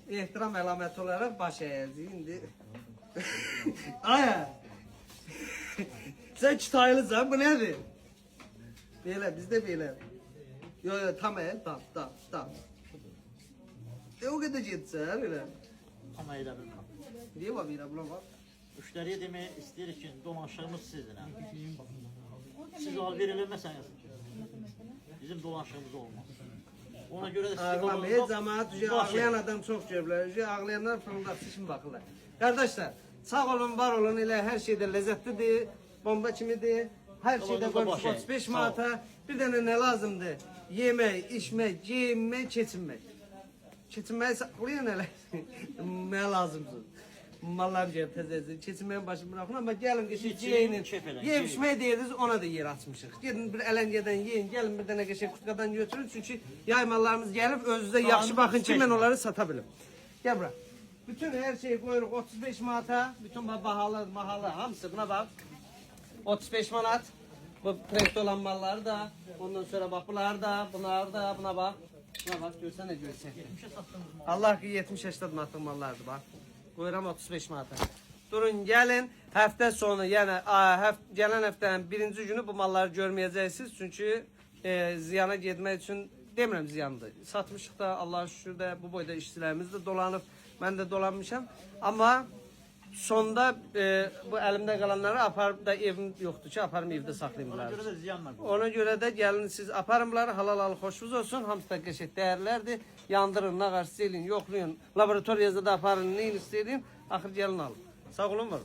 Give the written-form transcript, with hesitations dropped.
ehtiram əlaməti olaraq baş əyəcək indi. Aya. Sen çıtaylısan, bu nədir? Belə, bizdə belə. Yo, tam el, tam. O qədər getsə, belə. Tam elə bilməm. Niyə var belə, buna bak. Müştəriyə demək istəyirik ki, dolanışığımız sizin. Siz alver eləməsəniz, bizim dolanışığımız olmaz. Ona görə də sizi Ağlamayı, cəmaat ağlayan adam çox görürlər. Ağlayanlar fırıldaqçı kimi baxırlar. Qardaşlar, sağ olun, var olun, elə hər şeydə ləzzətlidir, bomba kimidir. Hər şeydə qoymuş 35 manata. Bir dənə nə lazımdır? Yemək, içmək, geyinmək, keçinmək. Keçinməyi saxlayın elə. Nə lazımdır? Mallar gəlib təzədir. Keçinməyin başını bırakın, amma gəlin ki, geyinin. Yem içmək deyirdiniz, ona da yer açmışıq. Gedin bir ələngədən yeyin, gəlin bir dənə qəşəng kutqadan götürün. Çünki yay mallarımız gəlib, özünüzə yaxşı baxın ki, mən onları sata bilim. Gəl bura. Bütün hər şeyi qoyuruq 35 manata. Bütün bahalı, hamısı buna bax. 35 manat. Bu prekt olan malları da. Ondan sonra bak bunlar da, bunlar da, buna bak. Buna bak, görsene görsen. Allah ki 70-80 manatlıq mallardır bak. Qoyuram 35 manata. Durun gəlin, həftə sonu, yəni gələn həftənin birinci günü bu malları görməyəcəksiniz. Çünki ziyana getmək üçün demirəm ziyandır. Satmışıq da, Allah'a şükür də bu boyda işçilərimiz də dolanıb. Mən də dolanmışam. Amma sonda bu əlimdə qalanları aparıb da evim yoxdur ki, aparım evdə saxlayayım bunları. Ona görə də ziyanla. Ona görə də gəlin siz aparın bunları, halal xoşunuz olsun. Hamısı da qəşəng dəyərlərdir. Yandırın, nağar, silin, yoxlayın. Laboratoriyada da aparın, neyin istəyin. Axır gəlin alın. Sağ olun, var.